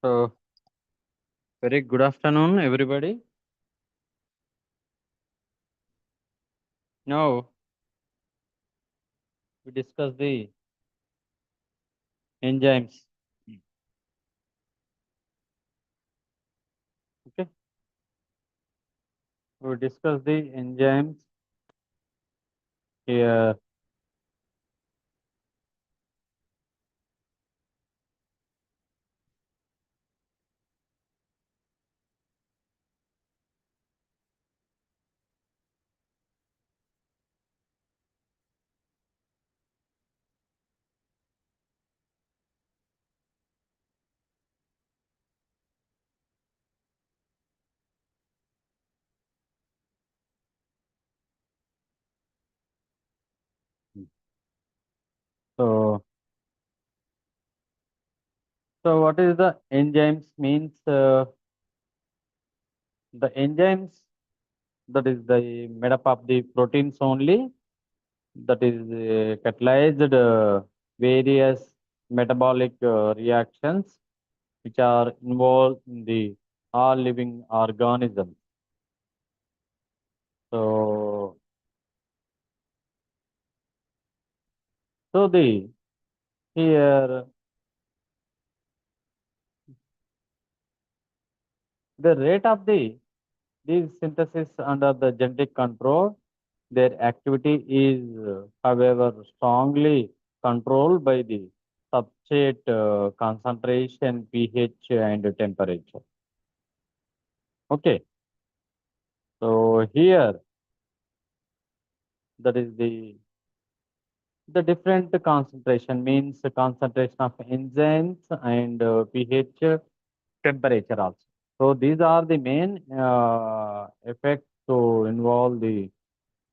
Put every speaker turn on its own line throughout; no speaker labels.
So, very good afternoon, everybody. Now, we discuss the enzymes. Okay, we discuss the enzymes here. So, so what is the enzymes means? The enzymes that is the made up of the proteins only. That is catalyzed various metabolic reactions which are involved in the all living organisms. So, the here the rate of these synthesis under the genetic control, their activity is, however, strongly controlled by the substrate concentration, pH, and temperature. Okay, so here that is the different concentration means the concentration of enzymes and pH temperature also. So these are the main effects to involve the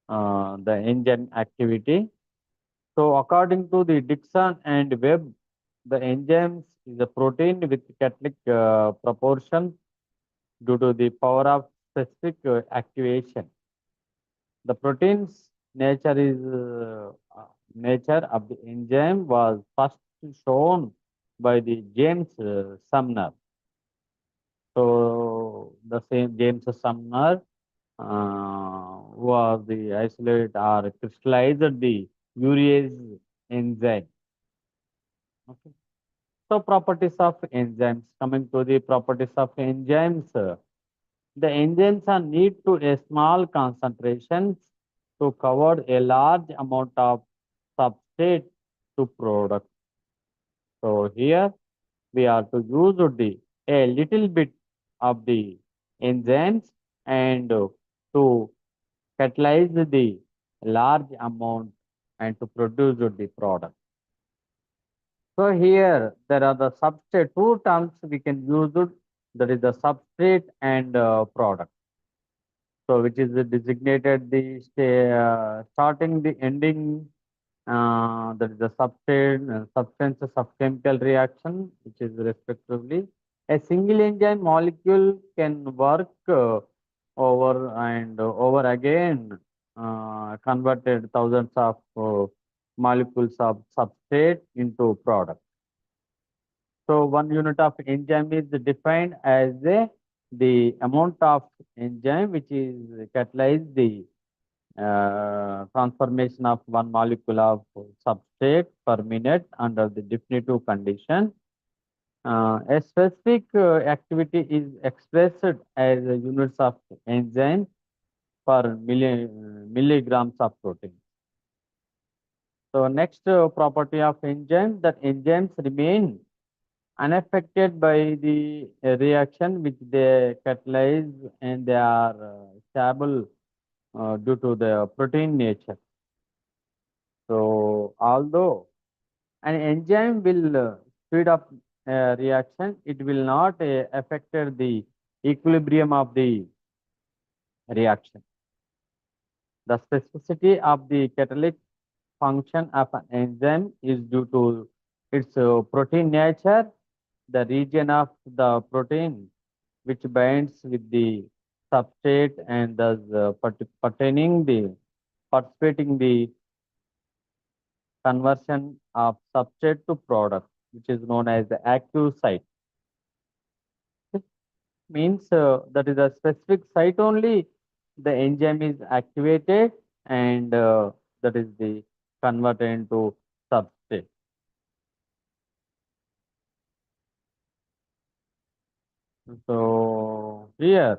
enzyme activity. So according to the Dixon and Webb, the enzymes is a protein with catalytic proportion due to the power of specific activation. The protein's nature of the enzyme was first shown by the James Sumner. So the same James Sumner was the isolate or crystallized the urease enzyme. Okay. So properties of enzymes. Coming to the properties of enzymes, the enzymes are need to a small concentrations to cover a large amount of substrate to product. So here we are to use a little bit of the enzymes and to catalyze the large amount and to produce the product. So here there are the substrate, two terms we can use it. That is the substrate and product. So which is the designated starting the ending. That is the substances of chemical reaction, which is respectively. A single enzyme molecule can work over and over again, converted thousands of molecules of substrate into product. So one unit of enzyme is defined as the amount of enzyme which is catalyze the transformation of one molecule of substrate per minute under the definitive condition. A specific activity is expressed as units of enzyme per milligrams of protein. So next property of enzyme, that enzymes remain unaffected by the reaction which they catalyze, and they are stable due to the protein nature. So although an enzyme will speed up reaction, it will not affect the equilibrium of the reaction. The specificity of the catalytic function of an enzyme is due to its protein nature, the region of the protein which binds with the substrate and thus pertaining the participating the conversion of substrate to product, which is known as the active site. means that is a specific site only the enzyme is activated and that is the converted into substrate. So here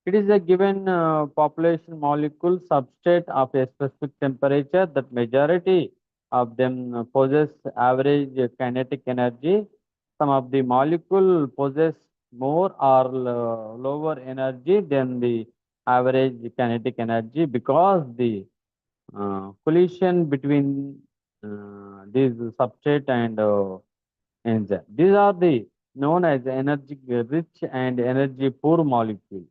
it is a given population molecule substrate of a specific temperature that majority of them possess average kinetic energy. Some of the molecule possess more or lower energy than the average kinetic energy because the collision between these substrate and enzyme. These are the known as energy rich and energy poor molecules.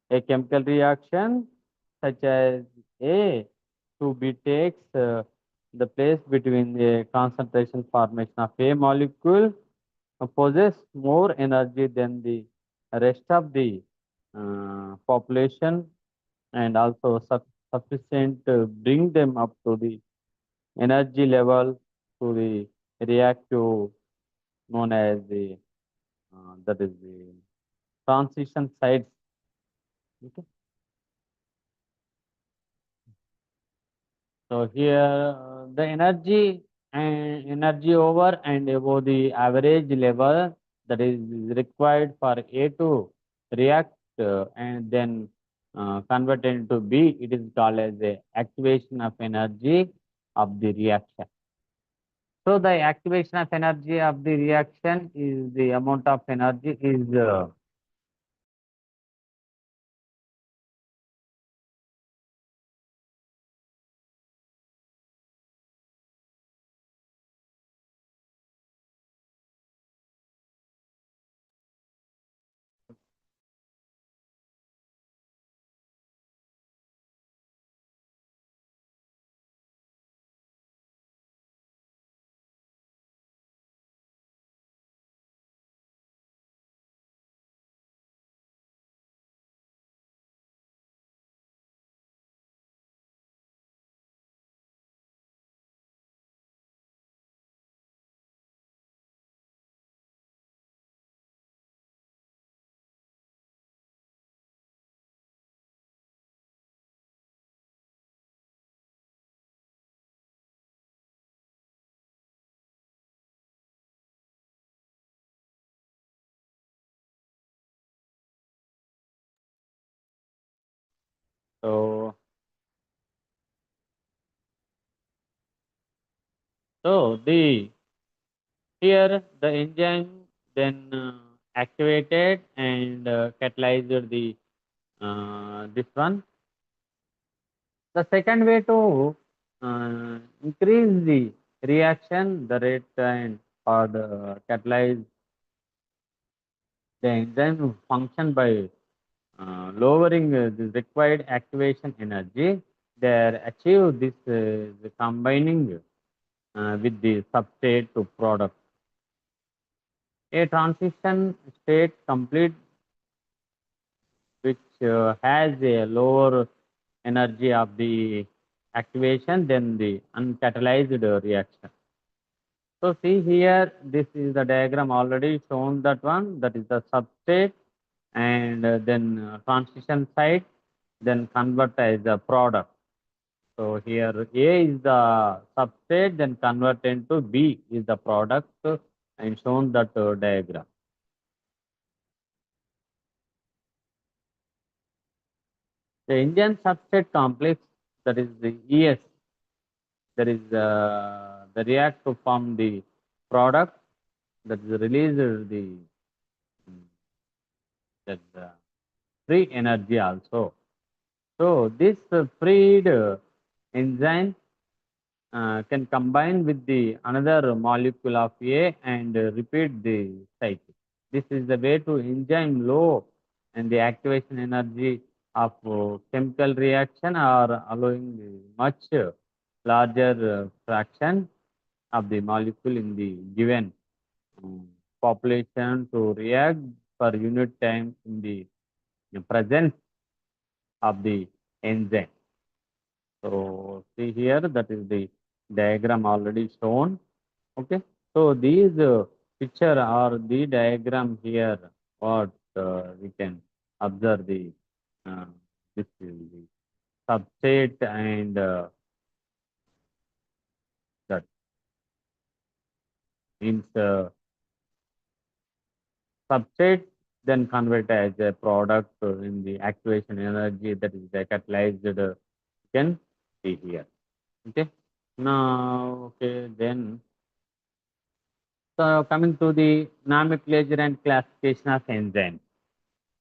A chemical reaction such as A to B takes the place between the concentration formation of A molecule possess more energy than the rest of the population and also sufficient to bring them up to the energy level to the reactive known as the that is the transition sites. Okay. So here the energy over and above the average level that is required for A to react and then convert into B. It is called as the activation of energy of the reaction. So the activation of energy of the reaction is the amount of energy is so the here the enzyme then activated and catalyzed the this one. The second way to increase the reaction, the rate and or the catalyze the enzyme function by lowering the required activation energy. They achieve this the combining with the substrate to product. A transition state complete which has a lower energy of the activation than the uncatalyzed reaction. So see here, this is the diagram already shown that one, that is the substrate and then transition site, then convert as a product. So here A is the substrate, then convert into B is the product and shown that diagram. The Indian substrate complex, that is the ES, that is the react to form the product that is released the that free energy also. So this freed enzyme can combine with the another molecule of A and repeat the cycle. This is the way to enzyme low and the activation energy of chemical reaction are allowing much larger fraction of the molecule in the given um, population to react per unit time in the presence of the enzyme. So see here, that is the diagram already shown. Okay. So these picture or the diagram here, what we can observe the uh, this is the substrate and that means substrate then convert as a product in the activation energy that is the catalyzed you can see here. Okay. Now, okay, then so coming to the nomenclature and classification of enzymes.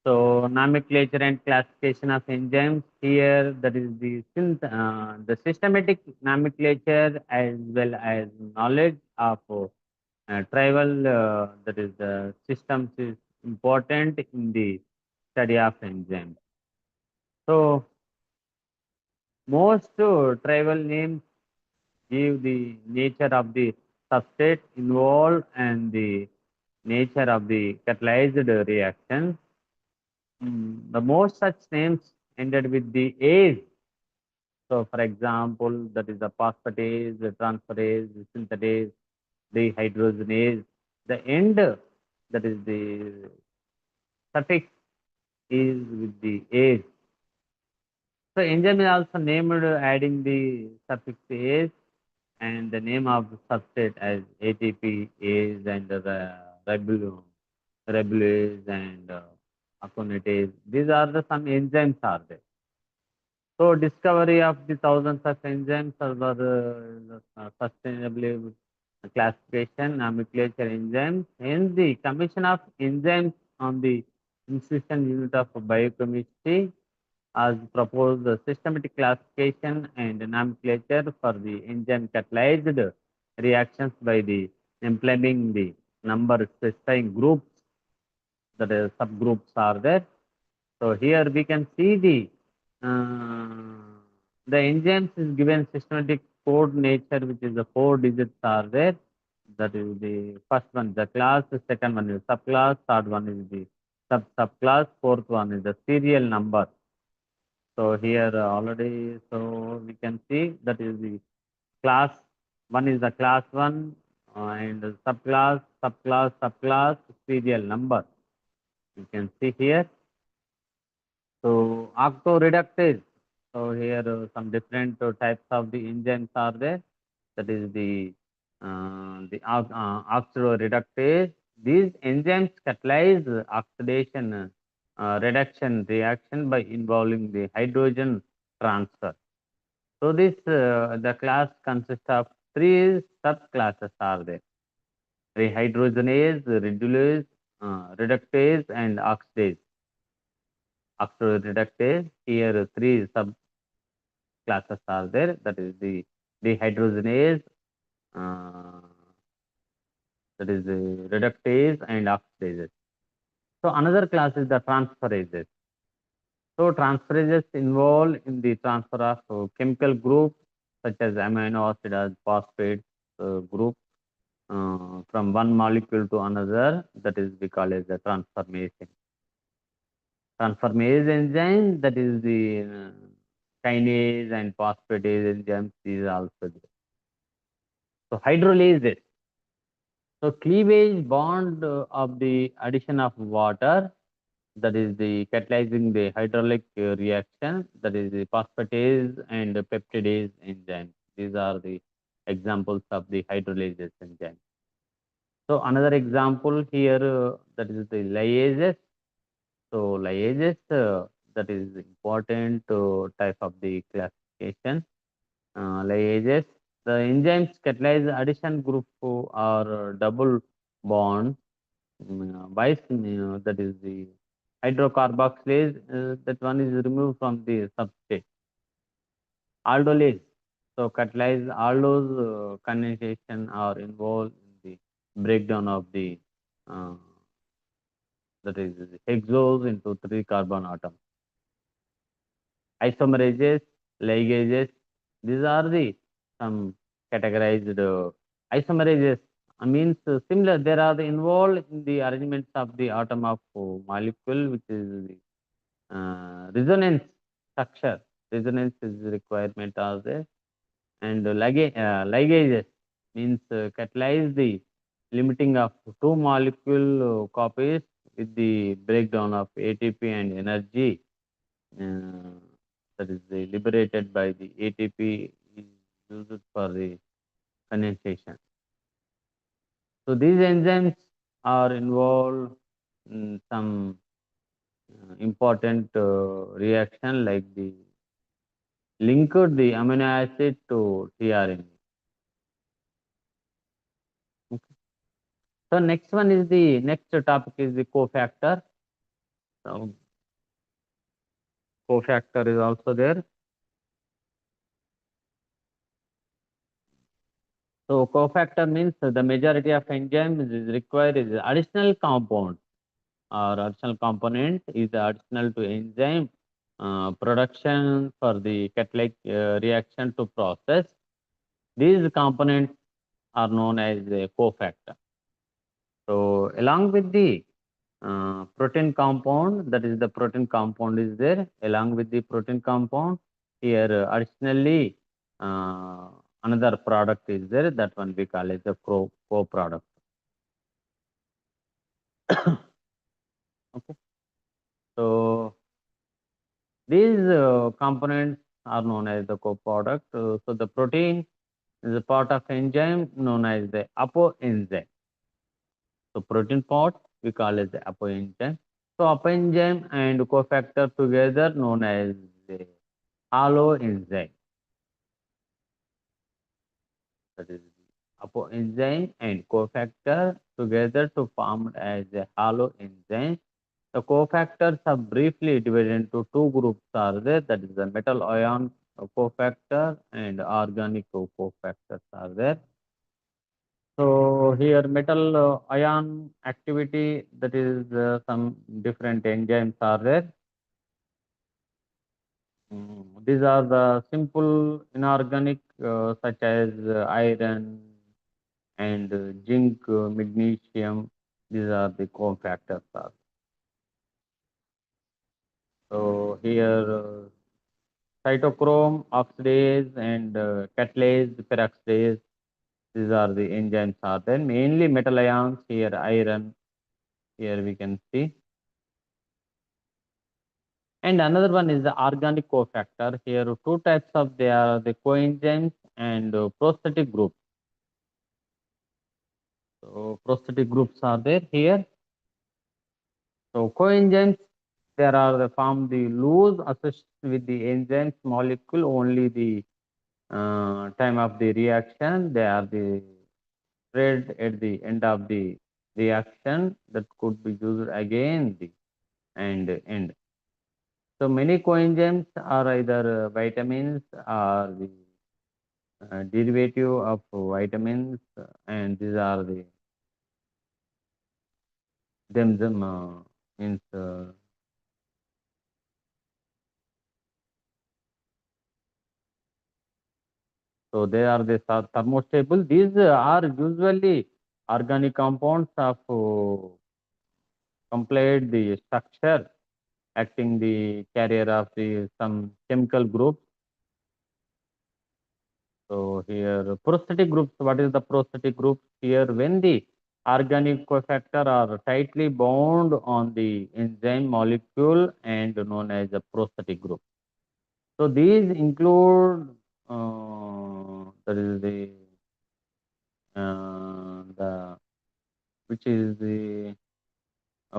So nomenclature and classification of enzymes here, that is the systematic nomenclature as well as knowledge of tribal that is the systems is important in the study of enzymes. So most tribal names give the nature of the substrate involved and the nature of the catalyzed reaction. The most such names ended with the ase. So, for example, that is the phosphatase, the transferase, the synthetase, the hydrogenase. The end, that is the suffix, is with the ase. So, enzyme is also named adding the suffix ase and the name of the substrate as ATP, ase, and the ribulase and aconitase. These are the some enzymes are there. So discovery of the thousands of enzymes are sustainably classification, nomenclature enzymes, and the Commission of Enzymes on the Institution Unit of Biochemistry has proposed the systematic classification and nomenclature for the enzyme catalyzed reactions by the implementing the number specifying groups, that is subgroups are there. So here we can see the enzymes is given systematic code nature, which is the 4 digits are there. That is the first one, the class, the second one is subclass, third one is the subclass, fourth one is the serial number. So here already, so we can see that is the class one is the class one and subclass, serial number. You can see here. So octoreductase. So here some different types of the enzymes are there. That is oxaloreductase. These enzymes catalyze oxidation reduction reaction by involving the hydrogen transfer. So this the class consists of 3 subclasses are there: rehydrogenase, ribulase, reductase, and oxidase. Oxaloreductase. Here 3 subclasses are there. That is the dehydrogenase, uh, that is the reductase and oxidases. So another class is the transferases. So transferases involve in the transfer of chemical groups such as amino acid or phosphate group from one molecule to another. That is we call as the transformation. Transformase enzyme, that is the kinase and phosphatase enzymes, these are also there. So hydrolase. So cleavage bond of the addition of water, that is the catalyzing the hydraulic reaction, that is the phosphatase and peptidase enzyme. These are the examples of the hydrolase enzyme. So another example here, that is the liases. So liases, that is important type of the classification. Liases, the enzymes catalyze addition group or double bond. Vice, that is the hydrocarboxylase, that one is removed from the substrate. Aldolase, so catalyze aldose condensation are involved in the breakdown of the uh, that is hexose into 3 carbon atoms. Isomerases, ligases, these are the some categorized isomerases. Means similar, there are the involved in the arrangements of the atom of molecule, which is the resonance structure. Resonance is the requirement of there. And ligases means catalyze the limiting of 2 molecule copies with the breakdown of ATP and energy that is liberated by the ATP is used for the condensation. So these enzymes are involved in some important reaction like the linked the amino acid to tRNA. Okay. So next one is the next topic is the cofactor. So cofactor is also there. So cofactor means the majority of enzymes is required is additional compound or additional component is additional to enzyme production for the catalytic reaction to process. These components are known as a cofactor. So along with the protein compound, that is the protein compound is there. Along with the protein compound, here additionally another product is there. That one we call it the co-product. Okay. So these components are known as the co-product. So the protein is a part of enzyme known as the apoenzyme. So protein part we call as the apoenzyme. So apoenzyme and cofactor together known as the haloenzyme. That is apoenzyme and cofactor together to form as a haloenzyme. The cofactors are briefly divided into two groups are there. That is the metal ion cofactor and organic cofactors are there. So here metal ion activity, that is some different enzymes are there. These are the simple inorganic such as iron and zinc, magnesium. These are the cofactors. So here cytochrome oxidase and catalase peroxidase. These are the enzymes are there. Mainly metal ions here, iron. Here we can see. And another one is the organic cofactor. Here two types of they are the coenzymes and prosthetic groups. So prosthetic groups are there here. So coenzymes, there are the form the loose associated with the enzymes molecule only the time of the reaction. They are the spread at the end of the reaction that could be used again the and end. So many coenzymes are either vitamins or the derivative of vitamins, and these are the them means so they are the thermostable. These are usually organic compounds of complete the structure acting the carrier of the some chemical groups. So here prosthetic groups, what is the prosthetic group? Here when the organic cofactor are tightly bound on the enzyme molecule and known as a prosthetic group. So these include that is the which is the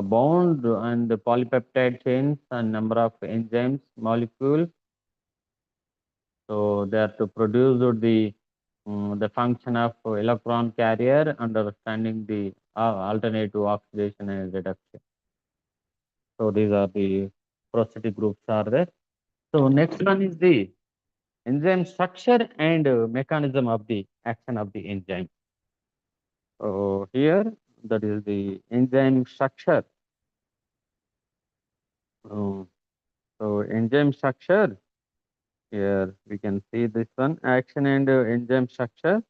bound and the polypeptide chains and number of enzymes molecule. So they are to produce the function of electron carrier, understanding the alternative oxidation and reduction. So these are the prosthetic groups are there. So next one is the enzyme structure and mechanism of the action of the enzyme. So here that is the enzyme structure. Uh, so enzyme structure, here we can see this one action and enzyme structure.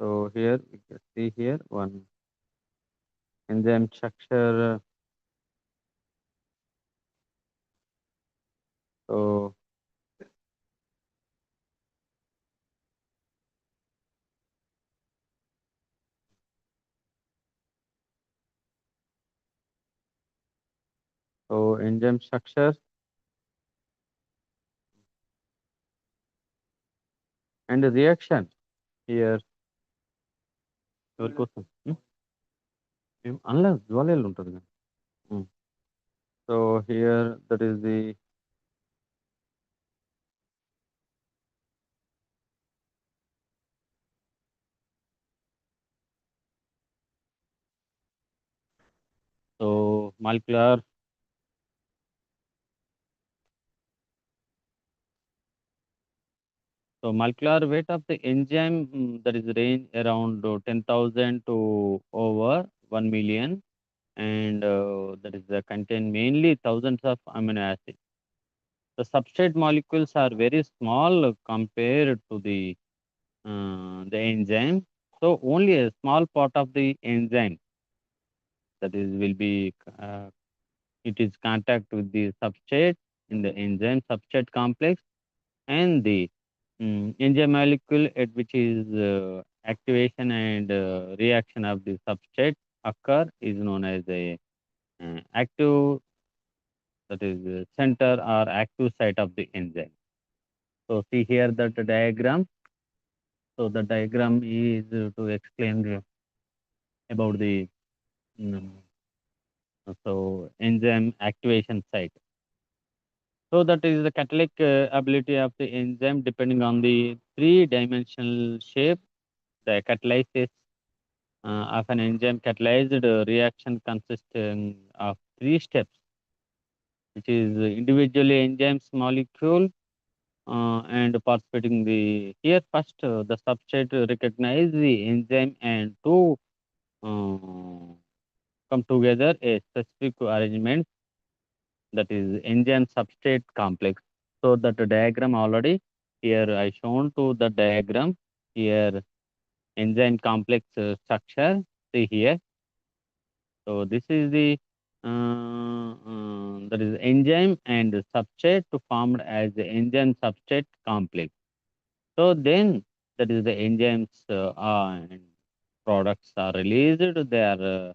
So here we can see here one enzyme structure. So So enzyme structure and reaction here. Your question. Unless జ్వాలలు ఉంటుంది కదా. So here that is the so molecular so molecular weight of the enzyme that is range around 10,000 to over 1 million, and that is contain mainly thousands of amino acids. The substrate molecules are very small compared to the enzyme. So only a small part of the enzyme that is will be it is contact with the substrate in the enzyme substrate complex, and the enzyme molecule at which is activation and reaction of the substrate occur is known as a active, that is center or active site of the enzyme. So see here that diagram. So the diagram is to explain about the mm, so enzyme activation site. So that is the catalytic ability of the enzyme depending on the three-dimensional shape. The catalysis of an enzyme catalyzed reaction consisting of three steps, which is individually enzymes molecule and participating the here first the substrate recognize the enzyme and to uh, come together a specific arrangement, that is enzyme substrate complex. So that diagram already here I shown to the diagram here enzyme complex structure. See here. So this is the that is enzyme and substrate to formed as the enzyme substrate complex. So then that is the enzymes and products are released. They are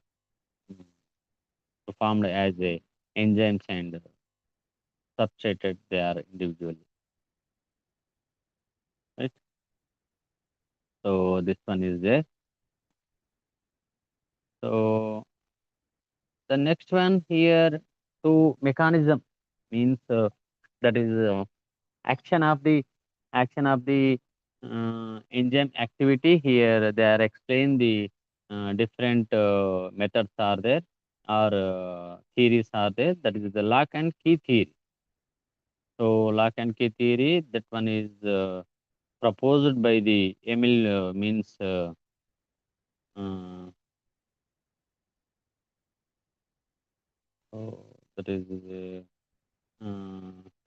formed as a enzymes and substrated. They are individually, right? So this one is there. So the next one here to mechanism means that is action of the enzyme activity. Here they are explained the different methods are there or theories are there. That is the lock and key theory. So lock and key theory, that one is proposed by the Emil means uh, that is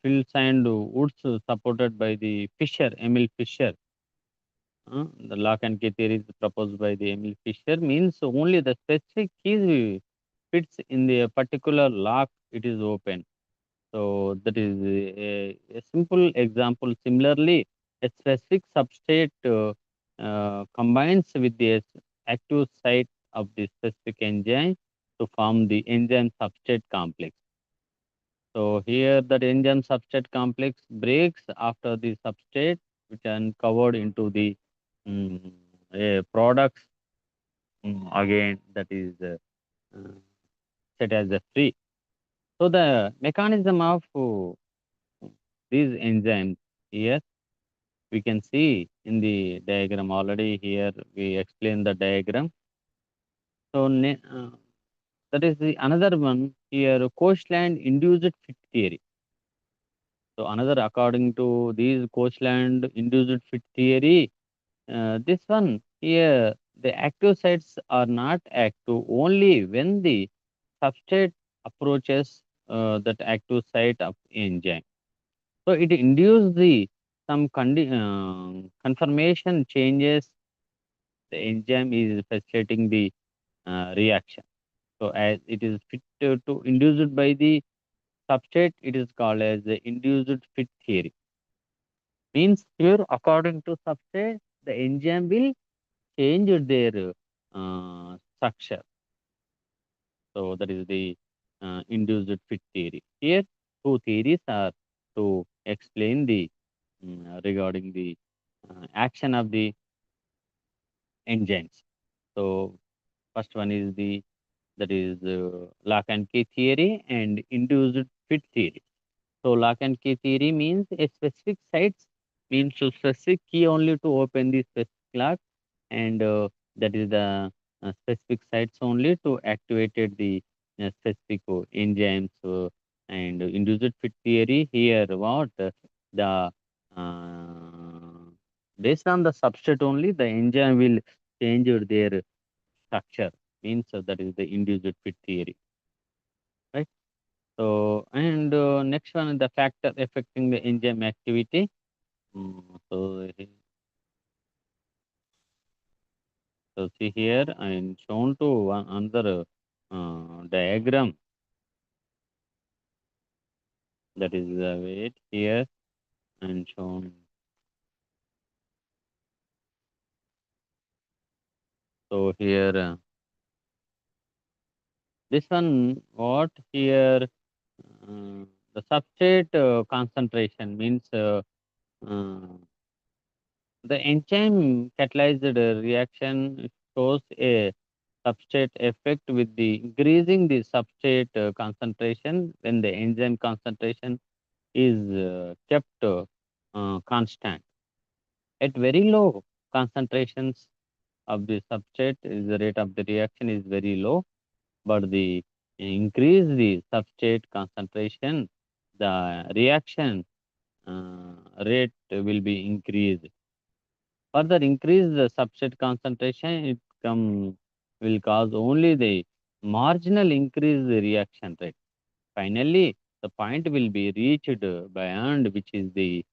Fields and Woods supported by the Fisher, Emil Fisher. The lock and key theory is proposed by the Emil Fisher means only the specific keys fits in the particular lock, it is open. So that is a simple example. Similarly, a specific substrate combines with the active site of the specific enzyme to form the enzyme substrate complex. So here that enzyme substrate complex breaks after the substrate, which are covered into the mm, products again that is uh, set as a free. So the mechanism of these enzymes here we can see in the diagram already. Here we explain the diagram. So that is the another one here coastland induced fit theory. So another according to these coastland induced fit theory, this one here the active sites are not active only when the substrate approaches that active site of enzyme. So it induces the some conformation changes. The enzyme is facilitating the reaction. So as it is fit to induced by the substrate, it is called as the induced fit theory. Means here according to substrate, the enzyme will change their structure. So that is the induced fit theory. Here, two theories are to explain the regarding the action of the enzymes. So, first one is the that is lock and key theory and induced fit theory. So lock and key theory means a specific sites means a specific key only to open the specific lock, and that is the specific sites only to activated the specific enzymes and induced fit theory. Here what the uh, based on the substrate only the enzyme will change their structure means that is the induced fit theory, right? So, and next one, the factor affecting the enzyme activity. So see here, I'm shown to one another diagram that is the weight here and shown. So here, this one, what here, the substrate concentration means uh, the enzyme catalyzed reaction shows a substrate effect with the increasing the substrate concentration when the enzyme concentration is kept constant. At very low concentrations of the substrate, the rate of the reaction is very low, but the increase the substrate concentration, the reaction rate will be increased. Further increase the substrate concentration, it will cause only the marginal increase the reaction rate. Finally, the point will be reached beyond which is the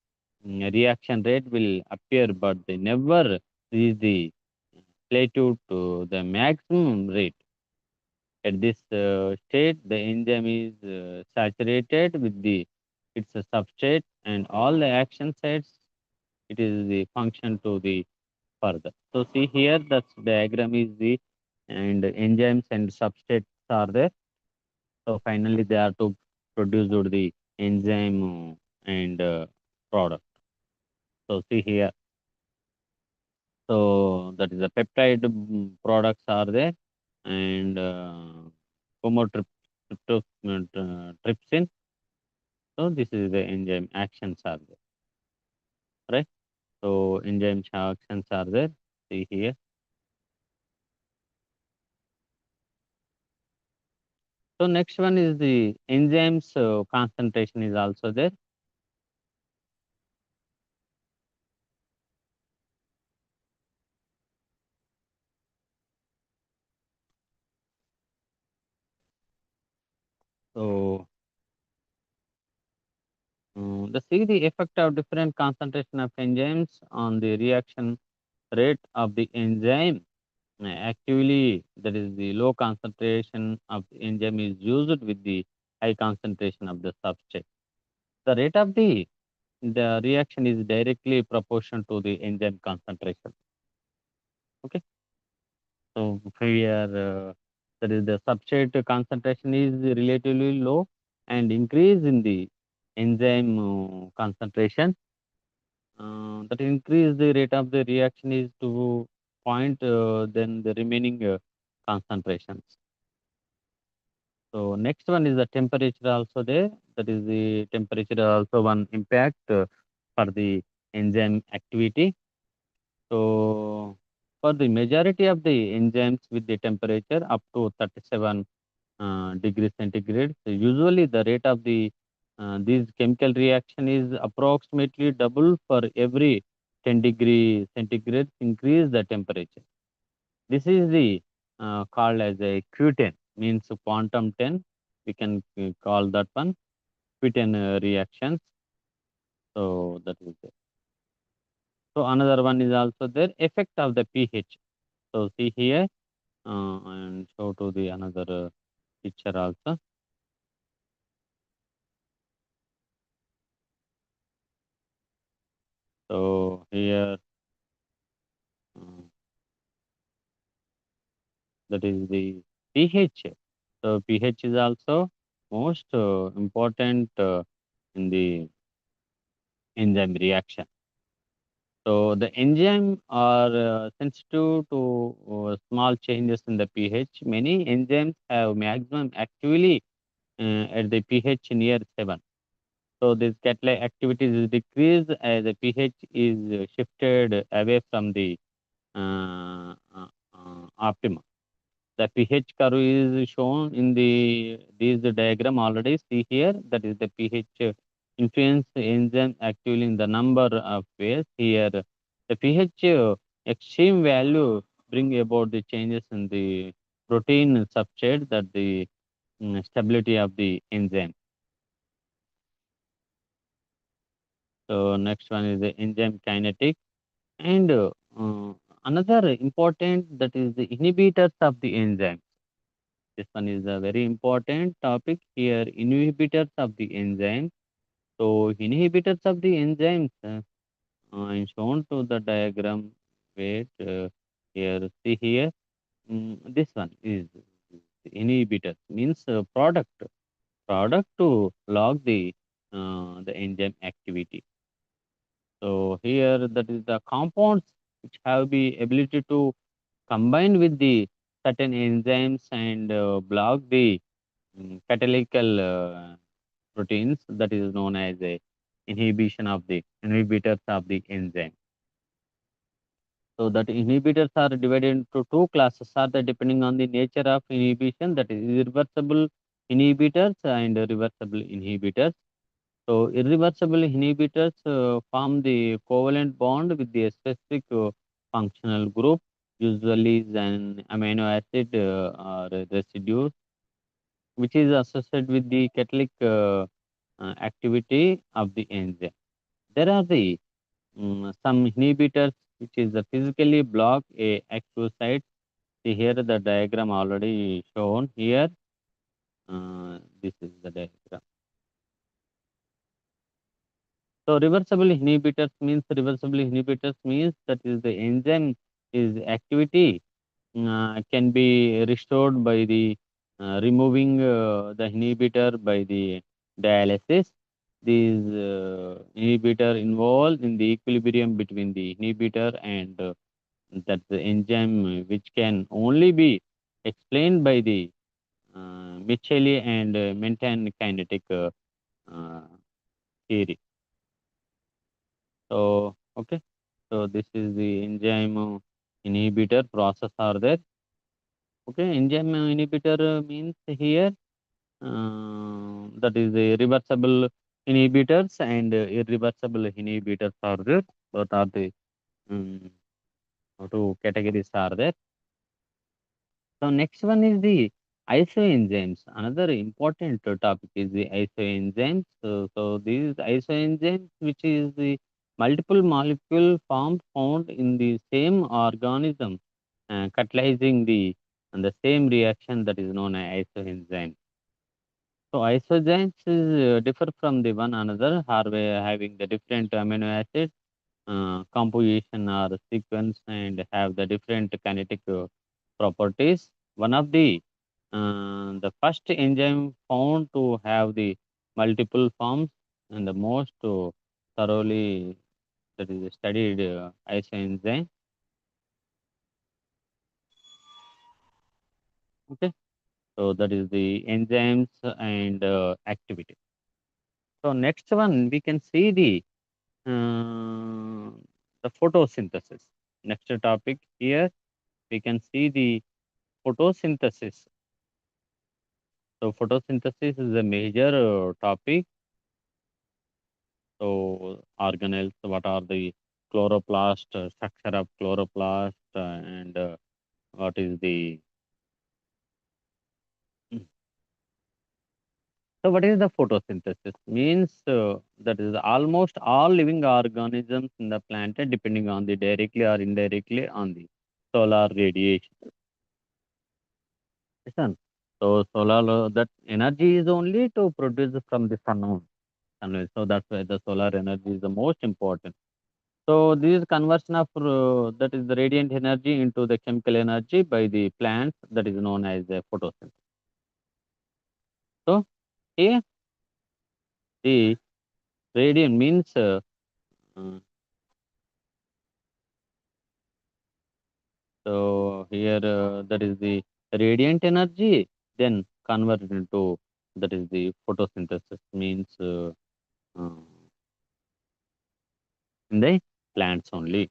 reaction rate will appear, but they never reach the plateau to the maximum rate. At this state, the enzyme is saturated with the its substrate and all the action sites. It is the function to the further. So see here, the diagram is the and enzymes and substrates are there. So finally, they are to produce the enzyme and product. So see here. So that is the peptide products are there and trypsin. So this is the enzyme actions are there, right? So enzyme actions are there. See here. So next one is the enzymes concentration is also there. So the see the effect of different concentration of enzymes on the reaction rate of the enzyme. Actively, that is the low concentration of the enzyme is used with the high concentration of the substrate. The rate of the reaction is directly proportional to the enzyme concentration. Okay, so here that is the substrate concentration is relatively low and increase in the enzyme concentration. That increase the rate of the reaction is to point then the remaining concentrations. So next one is the temperature also there. That is the temperature also one impact for the enzyme activity. So for the majority of the enzymes with the temperature up to 37 degrees centigrade, so usually the rate of the these chemical reaction is approximately double for every 10 degree centigrade increase the temperature. This is the called as a Q10 means quantum 10. We can call that one Q10 reactions. So that is it. So another one is also there effect of the pH. So see here and show to the another picture also. So here uh, that is the pH. So pH is also most important in the enzyme reaction. So the enzyme are sensitive to small changes in the pH. Many enzymes have maximum activity at the pH near 7. So this catalytic activity is decreased as the pH is shifted away from the optimum. The pH curve is shown in this diagram already. See here, that is the pH influence enzyme actively in the number of ways. Here, the pH extreme value bring about the changes in the protein substrate, that the stability of the enzyme. So next one is the enzyme kinetic, and another important, that is the inhibitors of the enzyme. This one is a very important topic here. Inhibitors of the enzyme. So inhibitors of the enzymes I'm shown to the diagram. Wait, here, see here. This one is inhibitors, means product to log the enzyme activity. So here, that is the compounds which have the ability to combine with the certain enzymes and block the catalytic proteins, that is known as a inhibitors of the enzyme. So that inhibitors are divided into two classes, are the depending on the nature of inhibition, that is irreversible inhibitors and reversible inhibitors. So irreversible inhibitors form the covalent bond with the specific functional group, usually is an amino acid or a residue, which is associated with the catalytic activity of the enzyme. There are the some inhibitors which is physically block a active site. See here the diagram already shown here. This is the diagram. So reversible inhibitors means that is the enzyme is activity can be restored by the removing the inhibitor by the dialysis. These inhibitor involved in the equilibrium between the inhibitor and that the enzyme, which can only be explained by the Micheli and Menton kinetic uh, theory. So, okay. So this is the enzyme inhibitor process are there. Okay, enzyme inhibitor means here that is the reversible inhibitors and irreversible inhibitors are there. Both are the um, two categories are there. So next one is the isoenzymes. Another important topic is the isoenzymes. So these isoenzymes, which is the multiple molecule formed found in the same organism, catalyzing the same reaction, that is known as isoenzyme. So isoenzymes is, differ from the one another, are having the different amino acid composition or sequence and have the different kinetic properties. One of the first enzyme found to have the multiple forms and the most thoroughly, that is studied isoenzyme. Okay, so that is the enzymes and activity. So next one we can see the photosynthesis. Next topic here we can see the photosynthesis. So photosynthesis is a major topic. So organelles, what are the chloroplast, structure of chloroplast, and what is the so what is the photosynthesis? Means that is almost all living organisms in the planet depending on the directly or indirectly on the solar radiation. Listen, so solar that energy is only to produce from the sun only. So that's why the solar energy is the most important. So this conversion of that is the radiant energy into the chemical energy by the plants, that is known as the photosynthesis. So Here, the radiant means uh, so here that is the radiant energy, then converted into that is the photosynthesis means uh, in the plants only.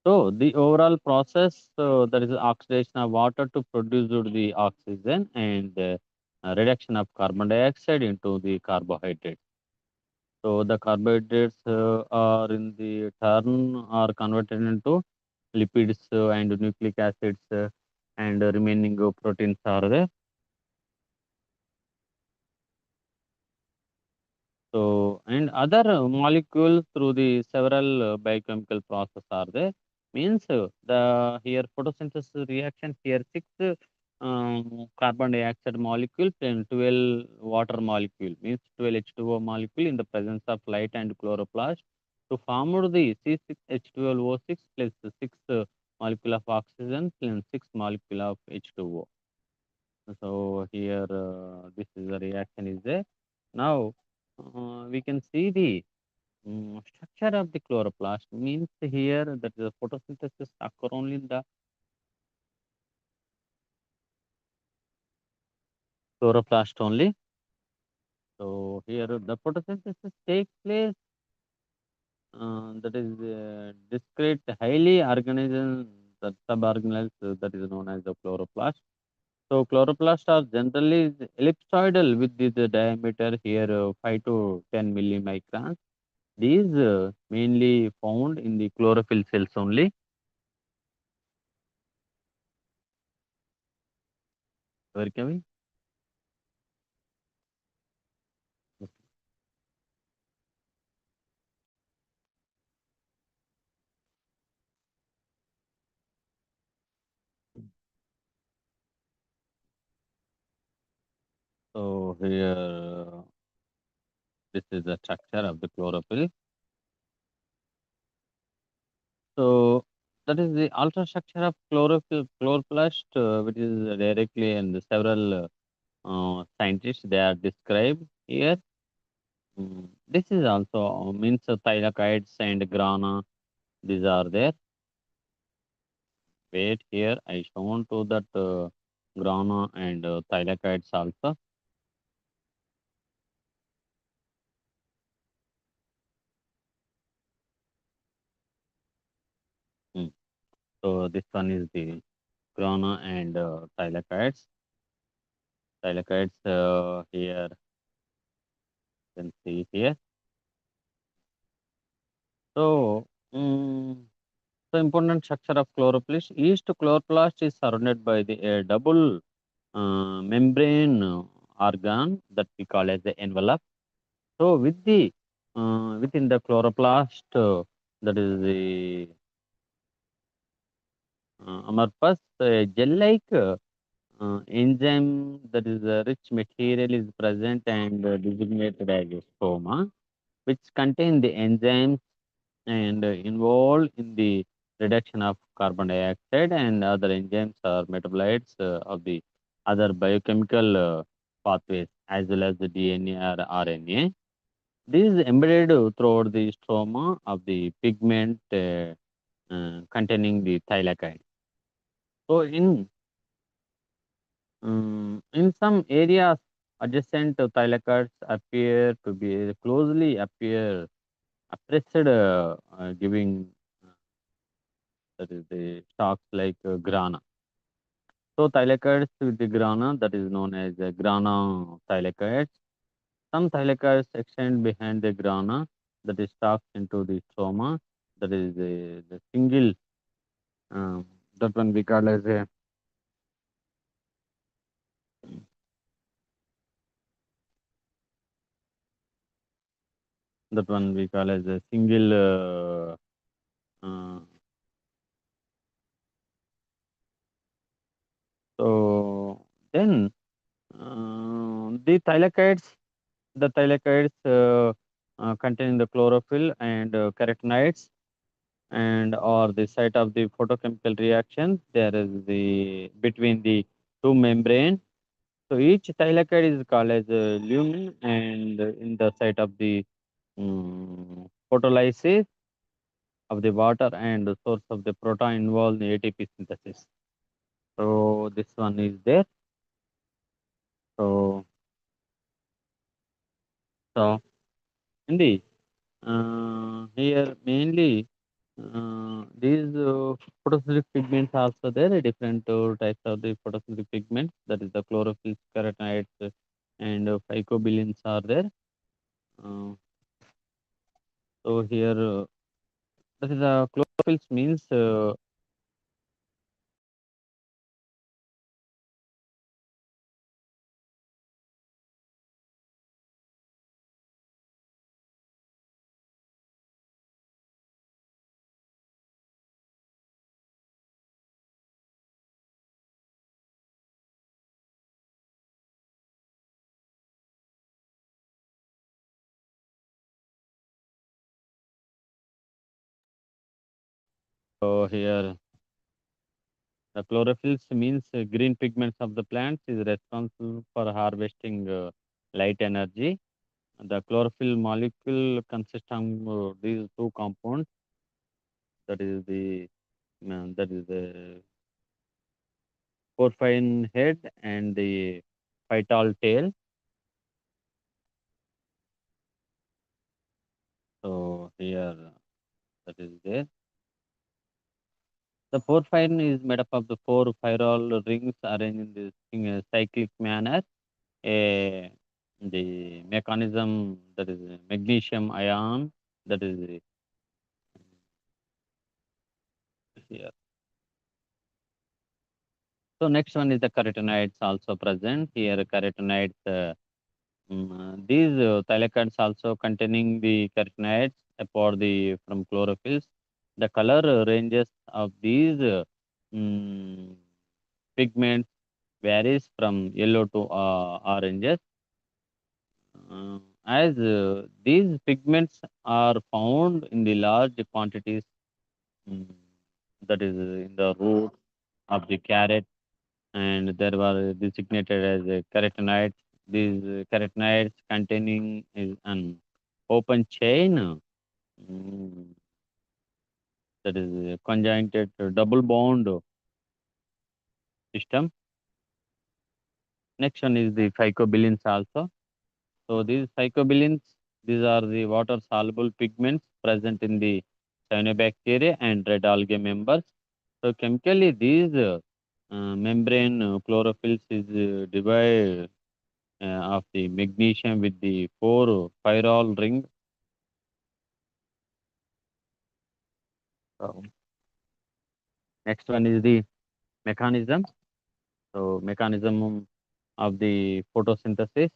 So the overall process, there is oxidation of water to produce the oxygen and reduction of carbon dioxide into the carbohydrates. So the carbohydrates are in the turn are converted into lipids and nucleic acids and remaining proteins are there. So, and other molecules through the several biochemical process are there. Means the here photosynthesis reaction here six carbon dioxide molecule and 12 water molecule means 12 H2O molecule in the presence of light and chloroplast to form the C6H12O6 plus 6 molecule of oxygen and 6 molecule of H2O. So here this is the reaction is there. Now we can see the structure of the chloroplast means here that the photosynthesis occur only in the chloroplast only. So here the photosynthesis takes place that is discrete highly organized that suborganelles that is known as the chloroplast. So chloroplasts are generally ellipsoidal with the diameter here 5 to 10 millimicrons. These mainly found in the chlorophyll cells only. Where can we? So here, this is the structure of the chlorophyll. So that is the ultrastructure of chlorophyll, chloroplast, which is directly and several scientists they are described here. This is also means thylakoids and grana. These are there. Wait here, I shown to that grana and thylakoids also. Hmm. So this one is the grana and thylakoids. Thylakoids here you can see here. So, the important structure of chloroplast. Each chloroplast is surrounded by the double membrane organ that we call as the envelope. So, with the within the chloroplast, that is the amorphous gel-like enzyme that is a rich material is present and designated as a stoma, which contain the enzymes and involved in the reduction of carbon dioxide and other enzymes or metabolites of the other biochemical pathways as well as the DNA or RNA. This is embedded throughout the stroma of the pigment containing the thylakoid. So in some areas adjacent to thylakoids appear to be closely appear oppressed, giving that is the stalks like grana. So thylakoids with the grana that is known as grana thylakoids. Some thylakoids extend behind the grana that is stalks into the stroma. That is the single that one we call as a that one we call as a single so then the thylakoids containing the chlorophyll and carotenoids and or the site of the photochemical reaction there is the between the two membrane. So each thylakoid is called as a lumen, and in the site of the photolysis of the water and the source of the proton involved in ATP synthesis. So this one is there. So so in the here mainly these photosynthetic pigments are also there. Different types of the photosynthetic pigments, that is the chlorophylls, carotenoids, and phycobilins are there. Uh, so here that is chlorophylls means so here the chlorophylls means green pigments of the plants is responsible for harvesting light energy. The chlorophyll molecule consists of these two compounds. That is the porphyrin head and the phytol tail. So here that is there. The porphyrin is made up of the four pyrrole rings arranged in a cyclic manner. A, the mechanism, that is magnesium ion, that is here. So next one is the carotenoids also present here. Carotenoids, these thylakoids also containing the carotenoids for the from chlorophylls. The color ranges of these pigments varies from yellow to oranges. As these pigments are found in the large quantities, mm, that is in the root of the carrot, and there were designated as carotenoids. These carotenoids containing is an open chain, mm, that is a conjuncted double bond system. Next one is the phycobilins also. So these phycobilins, these are the water-soluble pigments present in the cyanobacteria and red algae members. So chemically, these membrane chlorophylls is divided of the magnesium with the four pyrrole ring. So next one is the mechanism. So mechanism of the photosynthesis.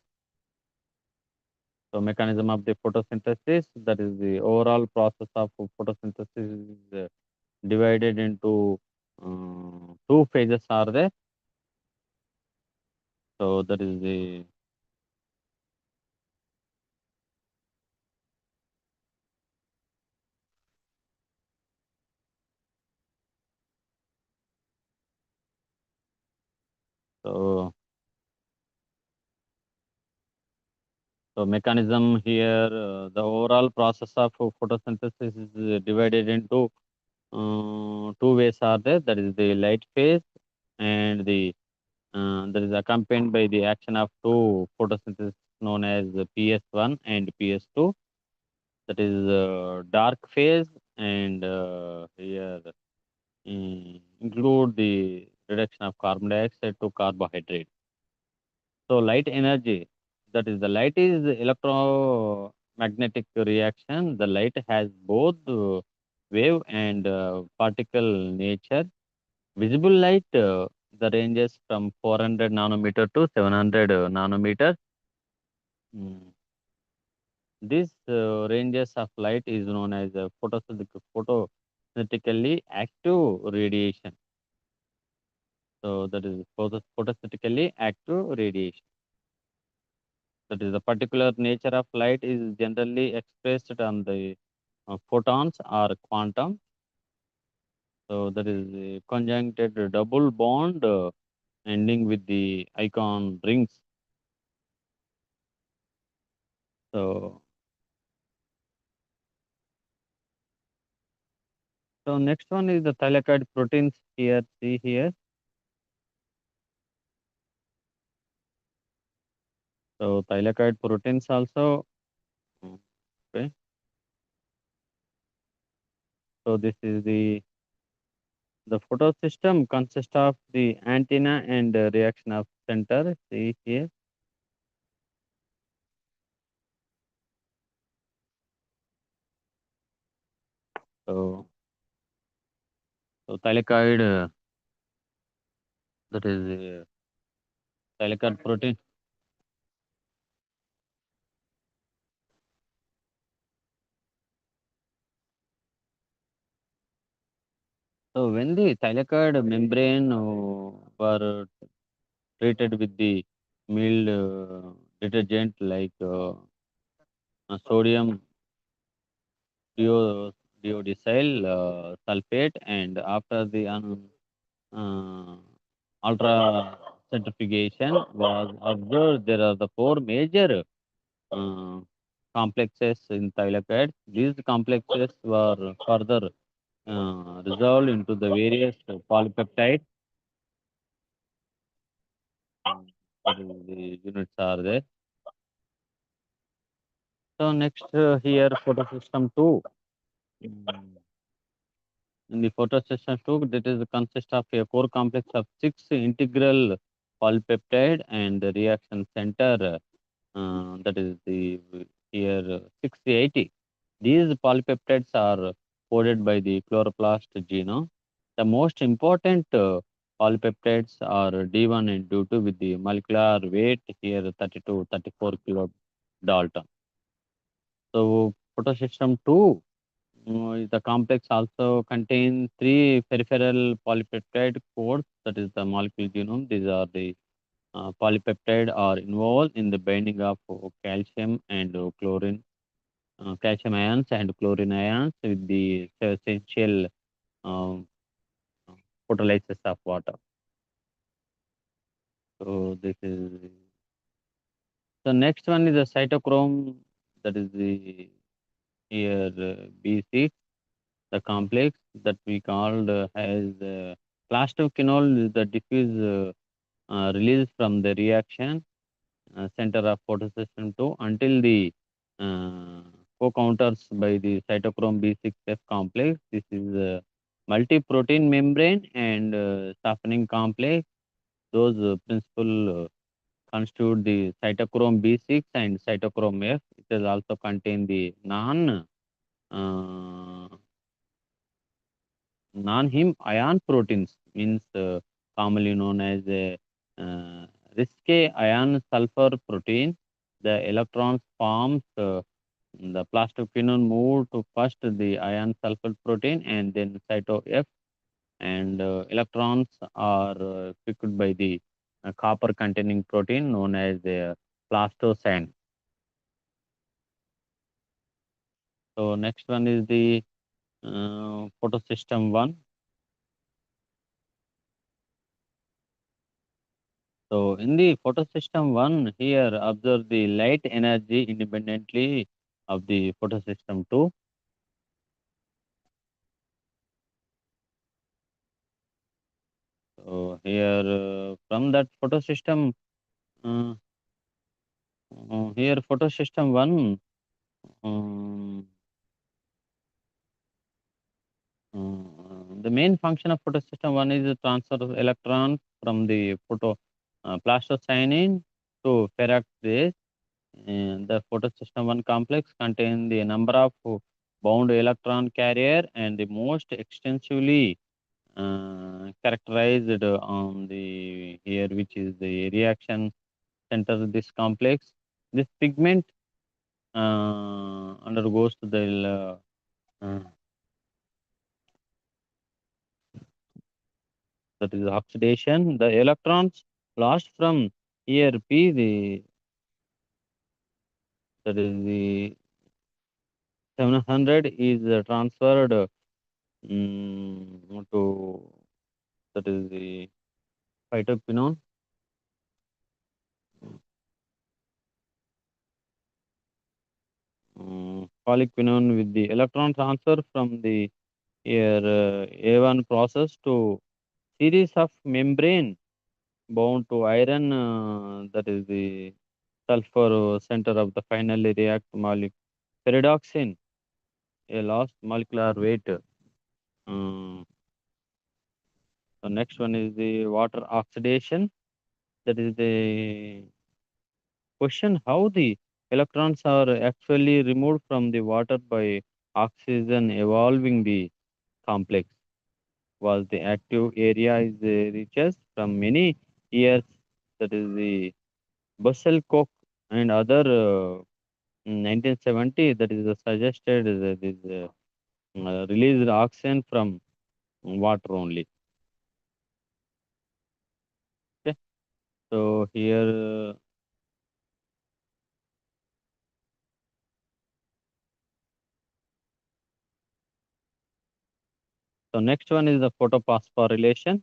So mechanism of the photosynthesis, that is the overall process of photosynthesis is divided into two phases are there. So that is the so so mechanism here. The overall process of photosynthesis is divided into two ways are there. That is the light phase, and the that is accompanied by the action of two photosynthesis known as PS1 and PS2. That is dark phase, and here include the reduction of carbon dioxide to carbohydrate. So light energy, that is the light is electromagnetic reaction. The light has both wave and particle nature. Visible light, the ranges from 400 nanometer to 700 nanometer. Mm. This ranges of light is known as photosynthetically active radiation. So that is photosynthetically active radiation. That is the particular nature of light is generally expressed on the photons or quantum. So that is a conjuncted double bond ending with the icon rings. So, so next one is the thylakoid proteins here. See here. So thylakoid proteins also. mm, Okay. So this is the photosystem consists of the antenna and reaction of center. See here. So, so thylakoid, that is thylakoid protein. So when the thylakoid membrane were treated with the mild detergent like sodium deodecyl sulfate, and after the uh, ultra centrifugation was observed, there are the four major uh, complexes in thylakoids. These complexes were further resolved into the various polypeptides. That is the units are there. So next here photosystem 2. Mm, In the photosystem 2, that is consist of a core complex of six integral polypeptide and the reaction center. That is the here 6080. These polypeptides are coded by the chloroplast genome. The most important polypeptides are D1 and D2 with the molecular weight here 32 34 kilo Dalton. So photosystem 2, the complex also contains three peripheral polypeptide codes, that is the molecule genome. These are the polypeptide are involved in the binding of calcium and chlorine, calcium ions and chlorine ions with the essential um, photolysis of water. So this is the next one is the cytochrome, that is the here B6, the complex that we called as plastoquinol is the diffuse release from the reaction center of photosystem 2 until the uh, co-counters by the cytochrome B6F complex. This is a multi-protein membrane and softening complex. Those principal constitute the cytochrome B6 and cytochrome F. It has also contain the uh, non-heme ion proteins, means commonly known as risque ion sulfur protein. The electrons forms the plastoquinone move to first the ion sulfur protein and then cyto F, and electrons are picked by the copper containing protein known as plastocyan. So next one is the photosystem 1. So in the photosystem 1, here observe the light energy independently of the photosystem 2. So here from that photosystem, uh, here photosystem 1, um, the main function of photosystem 1 is the transfer of electrons from the plastocyanin to ferrocyanide. And the photosystem 1 complex contains the number of bound electron carrier and the most extensively characterized on the here, which is the reaction center of this complex. This pigment undergoes to the that is oxidation. The electrons lost from here P, the that is the 700 is transferred to, that is the phytoquinone. Polyquinone with the electron transfer from the here A1 process to series of membrane bound to iron, that is the sulfur center of the finally react molecule. Pyridoxine, a lost molecular weight. The next one is the water oxidation. That is the question how the electrons are actually removed from the water by oxygen evolving the complex. Was the active area is reaches from many years. That is the Bussell Coke and other 1970. That is suggested that is released oxygen from water only. Okay. So here, so next one is the photophosphorylation.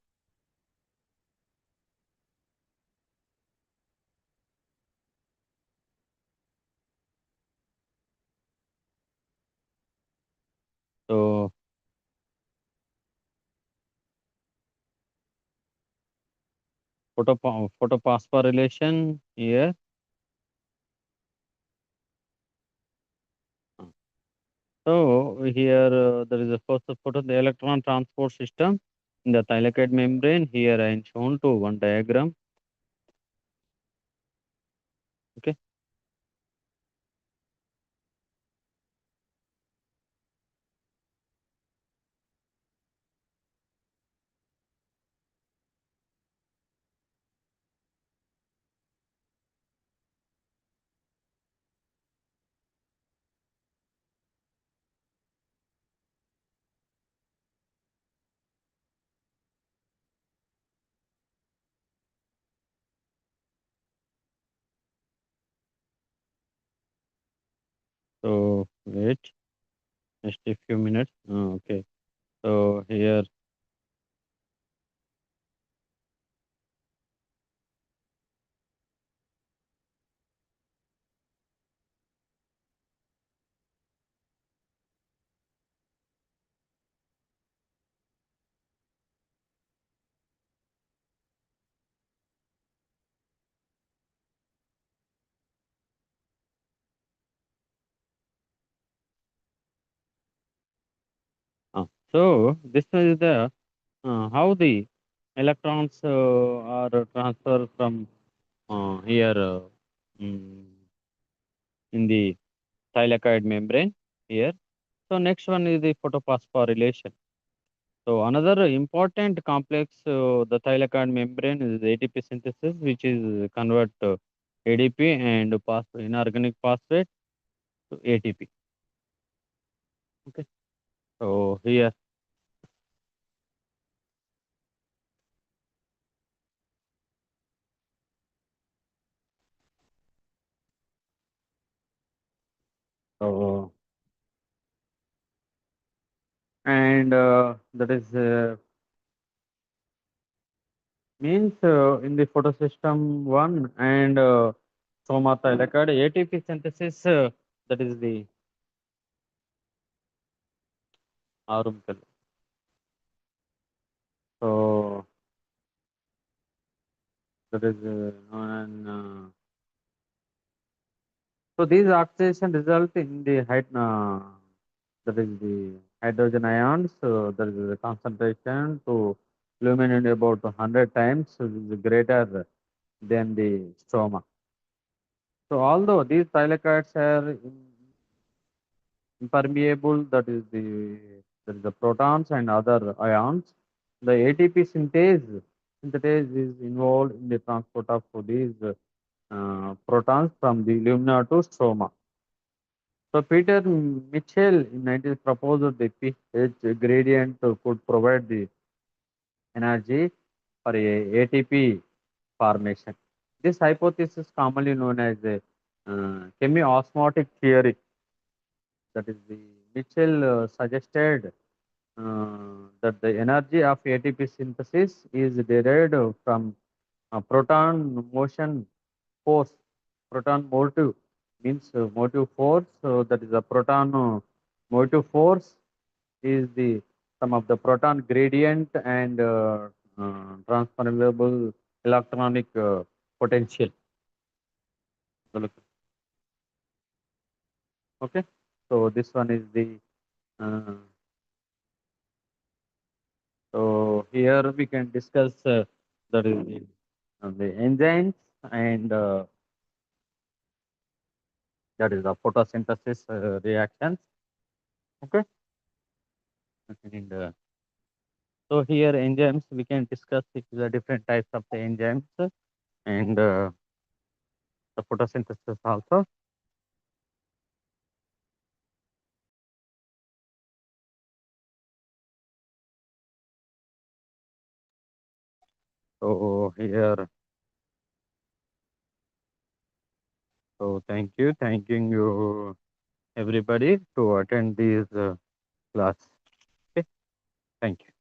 So photophosphorylation here. So here there is a first photo the electron transport system in the thylakoid membrane. Here I am shown to one diagram. Okay. So wait, just a few minutes. Okay. So here, so this is the how the electrons are transferred from here mm, in the thylakoid membrane here. So next one is the photophosphorylation. So another important complex, the thylakoid membrane is ATP synthesis, which is convert ADP and inorganic phosphate to ATP. Okay. So here, so and that is means in the photosystem one and soma thylakoid ATP synthesis, that is the orbital. So that is known so these oxidation result in the that is the hydrogen ions. So there is a concentration to luminate about 100 times so this is greater than the stroma. So although these thylakoids are impermeable, that is the protons and other ions, the ATP synthase is involved in the transport of these protons from the lumina to stroma. So Peter Mitchell in 19 proposed the pH gradient could provide the energy for a ATP formation. This hypothesis commonly known as the chemiosmotic theory. That is the Mitchell suggested that the energy of ATP synthesis is derived from proton motion force. Proton motive means motive force. So that is the proton motive force is the sum of the proton gradient and transferable electronic potential. Okay, so this one is the uh, so here we can discuss that is the enzymes and that is the photosynthesis reactions. Okay, and so here enzymes we can discuss the different types of the enzymes and the photosynthesis also. So here, so thanking you everybody to attend this class. Okay, thank you.